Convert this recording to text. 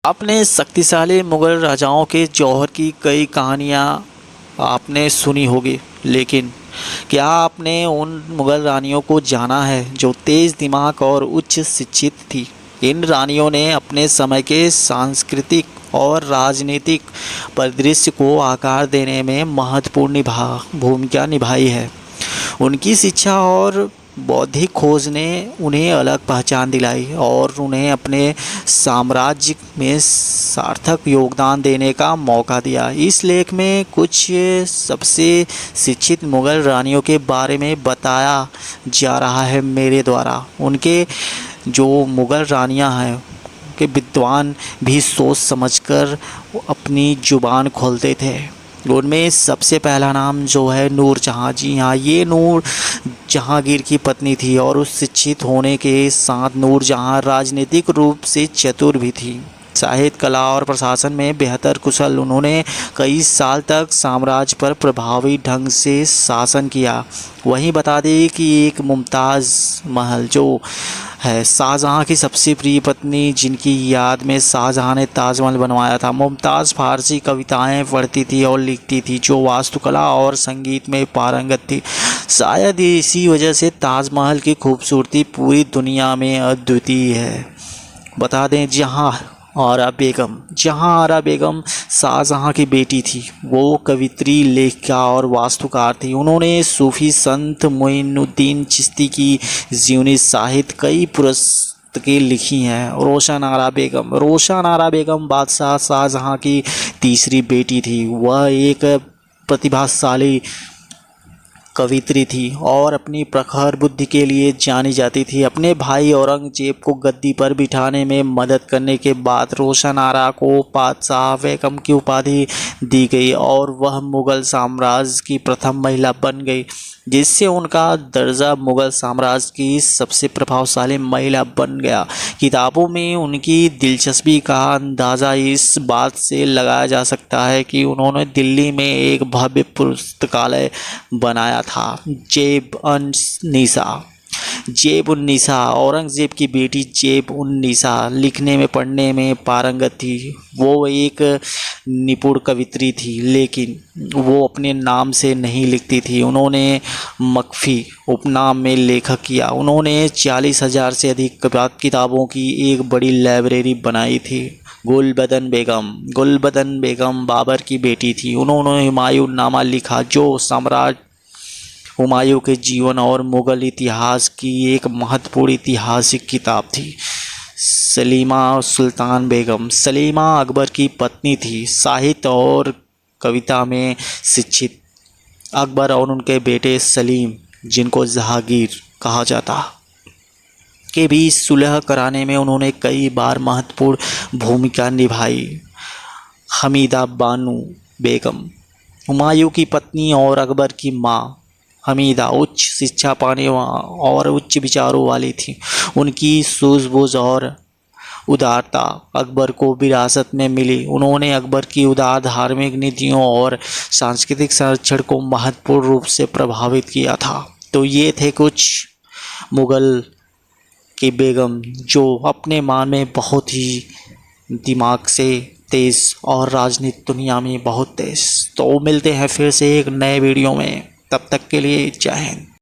आपने शक्तिशाली मुगल राजाओं के जौहर की कई कहानियाँ आपने सुनी होगी, लेकिन क्या आपने उन मुगल रानियों को जाना है जो तेज़ दिमाग और उच्च शिक्षित थी? इन रानियों ने अपने समय के सांस्कृतिक और राजनीतिक परिदृश्य को आकार देने में महत्वपूर्ण भूमिका निभाई है। उनकी शिक्षा और बौद्धिक खोज ने उन्हें अलग पहचान दिलाई और उन्हें अपने साम्राज्य में सार्थक योगदान देने का मौका दिया। इस लेख में कुछ सबसे शिक्षित मुगल रानियों के बारे में बताया जा रहा है मेरे द्वारा। उनके जो मुगल रानियां हैं के विद्वान भी सोच समझकर अपनी जुबान खोलते थे। उनमें सबसे पहला नाम जो है नूरजहाँ। जी हाँ, ये नूर जहाँगीर की पत्नी थी और उस शिक्षित होने के साथ नूरजहाँ राजनीतिक रूप से चतुर भी थी। साहित्य, कला और प्रशासन में बेहतर कुशल, उन्होंने कई साल तक साम्राज्य पर प्रभावी ढंग से शासन किया। वहीं बता दें कि एक मुमताज़ महल जो है शाहजहाँ की सबसे प्रिय पत्नी, जिनकी याद में शाहजहाँ ने ताजमहल बनवाया था। मुमताज़ फारसी कविताएं पढ़ती थी और लिखती थी, जो वास्तुकला और संगीत में पारंगत थी। शायद इसी वजह से ताजमहल की खूबसूरती पूरी दुनिया में अद्वितीय है। बता दें जहाँ आरा बेगम शाहजहाँ की बेटी थी, वो कवित्री, लेखिका और वास्तुकार थी। उन्होंने सूफी संत मोइनुद्दीन चिश्ती की जीवनी साहित्य कई पुस्तकें लिखी हैं। रोशन आरा बेगम बादशाह शाहजहाँ की तीसरी बेटी थी। वह एक प्रतिभाशाली कवित्री थी और अपनी प्रखर बुद्धि के लिए जानी जाती थी। अपने भाई औरंगजेब को गद्दी पर बिठाने में मदद करने के बाद रोशन आरा को बादशाह बेगम की उपाधि दी गई और वह मुगल साम्राज्य की प्रथम महिला बन गई, जिससे उनका दर्जा मुगल साम्राज्य की सबसे प्रभावशाली महिला बन गया। किताबों में उनकी दिलचस्पी का अंदाज़ा इस बात से लगाया जा सकता है कि उन्होंने दिल्ली में एक भव्य पुस्तकालय बनाया था। जेब उन निसा औरंगजेब की बेटी जेब उन निसा लिखने में पढ़ने में पारंगत थी। वो एक निपुण कवित्री थी, लेकिन वो अपने नाम से नहीं लिखती थी। उन्होंने मख्फी उपनाम में लेखक किया। उन्होंने 40,000 से अधिक किताबों की एक बड़ी लाइब्रेरी बनाई थी। गुलबदन बेगम बाबर की बेटी थी। उन्होंने हुमायूं नामा लिखा, जो सम्राट हुमायूं के जीवन और मुगल इतिहास की एक महत्वपूर्ण ऐतिहासिक किताब थी। सलीमा अकबर की पत्नी थी। साहित्य और कविता में शिक्षित अकबर और उनके बेटे सलीम, जिनको जहांगीर कहा जाता, के बीच सुलह कराने में उन्होंने कई बार महत्वपूर्ण भूमिका निभाई। हमीदा बानो बेगम हुमायूं की पत्नी और अकबर की माँ हमीदा उच्च शिक्षा पाने और उच्च विचारों वाली थी। उनकी सूझबूझ और उदारता अकबर को विरासत में मिली। उन्होंने अकबर की उदार धार्मिक नीतियों और सांस्कृतिक संरक्षण को महत्वपूर्ण रूप से प्रभावित किया था। तो ये थे कुछ मुगल की बेगम जो अपने मान में बहुत ही दिमाग से तेज़ और राजनीतिक दुनिया में बहुत तेज़। तो मिलते हैं फिर से एक नए वीडियो में, तब तक के लिए जय हिंद।